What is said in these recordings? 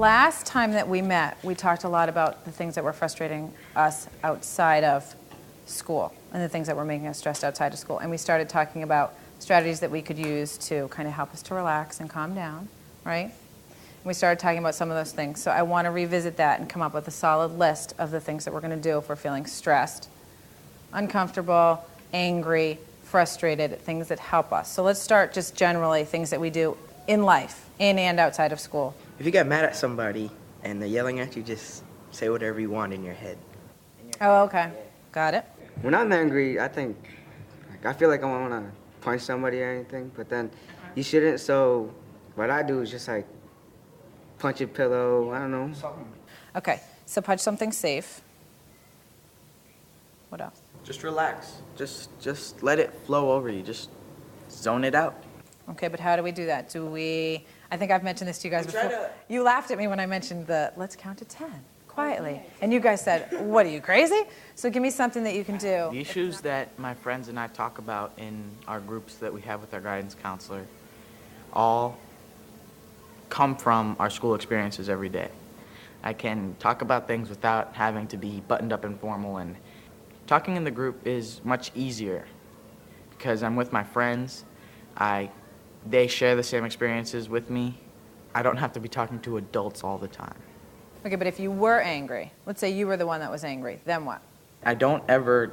last time that we met, we talked a lot about the things that were frustrating us outside of school and the things that were making us stressed outside of school. And we started talking about strategies that we could use to kind of help us to relax and calm down, right? And we started talking about some of those things. So I want to revisit that and come up with a solid list of the things that we're going to do if we're feeling stressed, uncomfortable, angry, frustrated, things that help us. So let's start just generally things that we do in life, in and outside of school. If you get mad at somebody and they're yelling at you, just say whatever you want in your head. Oh, okay. Got it. When I'm angry, I think, I feel like I want to punch somebody or anything, but then you shouldn't, so what I do is just like punch a pillow, I don't know. Okay, so punch something safe. What else? Just relax. Just let it flow over you. Just zone it out. Okay, but how do we do that? I think I've mentioned this to you guys before. You laughed at me when I mentioned let's count to 10 quietly. And you guys said, what are you, crazy? So give me something that you can do. The issues that my friends and I talk about in our groups that we have with our guidance counselor all come from our school experiences every day. I can talk about things without having to be buttoned up and formal, and talking in the group is much easier because I'm with my friends. They share the same experiences with me. I don't have to be talking to adults all the time. Okay, but if you were angry, let's say you were the one that was angry, then what? I don't ever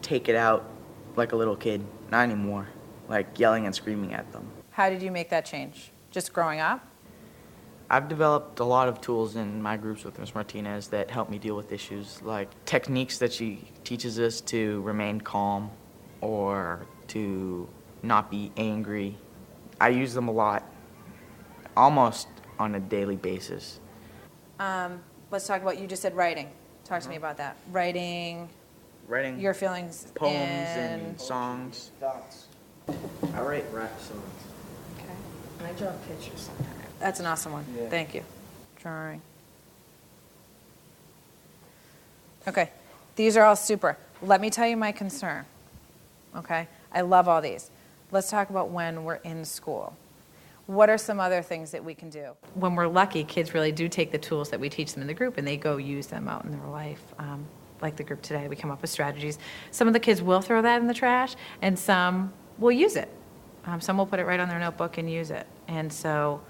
take it out like a little kid, not anymore, like yelling and screaming at them. How did you make that change? Just growing up? I've developed a lot of tools in my groups with Ms. Martinez that help me deal with issues, like techniques that she teaches us to remain calm or to not be angry. I use them a lot, almost on a daily basis. Let's talk about, you just said writing. Talk to me about that. Writing your feelings poems and songs. Thoughts. I write rap songs. Okay. And I draw pictures sometimes. That's an awesome one. Yeah. Thank you. Drawing. Okay, these are all super. Let me tell you my concern, okay? I love all these. Let's talk about when we're in school. What are some other things that we can do? When we're lucky, kids really do take the tools that we teach them in the group and they go use them out in their life. Like the group today, we come up with strategies. Some of the kids will throw that in the trash and some will use it. Some will put it right on their notebook and use it. And so,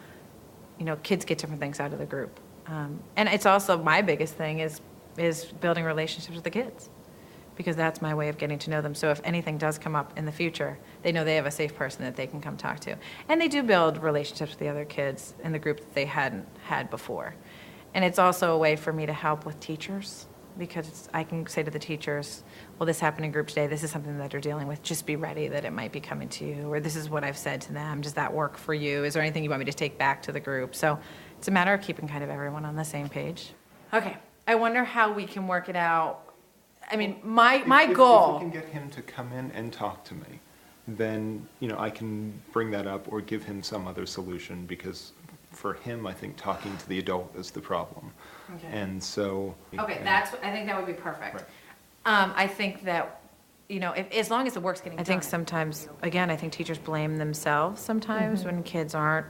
kids get different things out of the group. And it's also, my biggest thing is building relationships with the kids, because that's my way of getting to know them. So if anything does come up in the future, they know they have a safe person that they can come talk to. And they do build relationships with the other kids in the group that they hadn't had before. And it's also a way for me to help with teachers, because I can say to the teachers, well, this happened in group today, this is something that they're dealing with, just be ready that it might be coming to you, or this is what I've said to them, does that work for you? Is there anything you want me to take back to the group? So it's a matter of keeping kind of everyone on the same page. Okay, I wonder how we can work it out. I mean, my goal. If we can get him to come in and talk to me, then I can bring that up or give him some other solution, because for him, I think talking to the adult is the problem. Okay. And so. Okay, I think that would be perfect. Right. I think that, as long as the work's getting done. I think sometimes, again, I think teachers blame themselves sometimes when kids aren't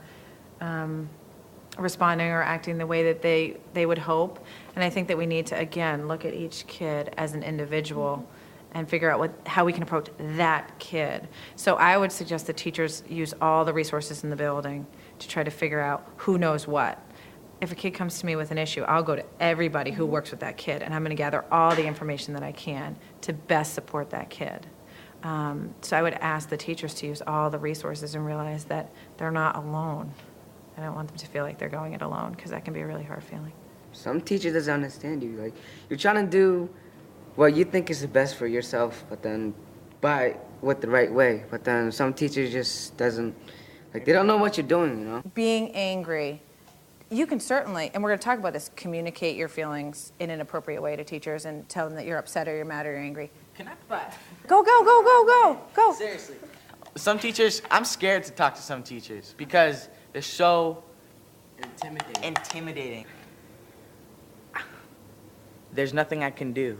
responding or acting the way that they would hope. And I think that we need to, again, look at each kid as an individual and figure out how we can approach that kid. So I would suggest that teachers use all the resources in the building to try to figure out who knows what. If a kid comes to me with an issue, I'll go to everybody who works with that kid, and I'm going to gather all the information that I can to best support that kid. So I would ask the teachers to use all the resources and realize that they're not alone. I don't want them to feel like they're going it alone, because that can be a really hard feeling. Some teacher doesn't understand you. Like, you're trying to do what you think is the best for yourself, but then with the right way. But then some teachers just doesn't, they don't know what you're doing, Being angry, you can certainly, and we're going to talk about this, communicate your feelings in an appropriate way to teachers and tell them that you're upset or you're mad or you're angry. Can I? But go. Seriously. Some teachers, I'm scared to talk to some teachers because they're so intimidating. There's nothing I can do.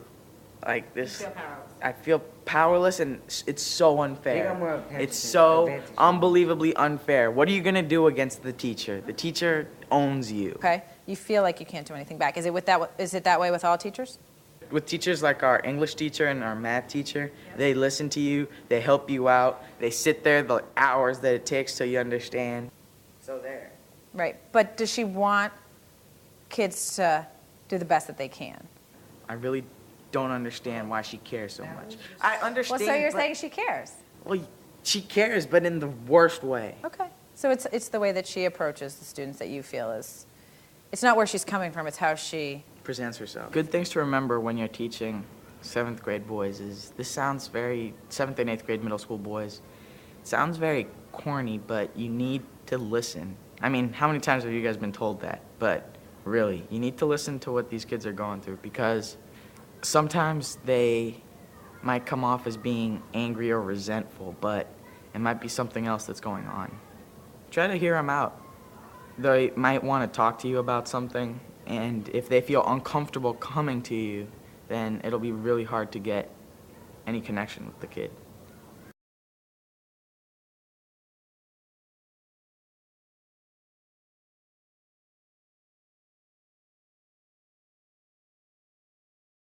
like this. feel powerless. I feel powerless, and it's so They unfair. got more It's advantage- so advantage. unbelievably unfair. What are you gonna do against the teacher? The teacher owns you. Okay? You feel like you can't do anything back. Is it that way with all teachers? With teachers like our English teacher and our math teacher, they listen to you, they help you out, they sit there the hours that it takes till you understand. So there. Right. But does she want kids to do the best that they can? I really don't understand why she cares so much. I understand. Well, so you're but- saying she cares. Well, she cares, but in the worst way. Okay. So it's the way that she approaches the students that you feel is, it's not where she's coming from, it's how she, Presents herself. Good things to remember when you're teaching 7th grade boys is this sounds very, 7th and 8th grade middle school boys, it sounds very corny, but you need to listen. I mean, how many times have you guys been told that? But really, you need to listen to what these kids are going through, because sometimes they might come off as being angry or resentful, but it might be something else that's going on. Try to hear them out. They might want to talk to you about something, and if they feel uncomfortable coming to you, then it'll be really hard to get any connection with the kid.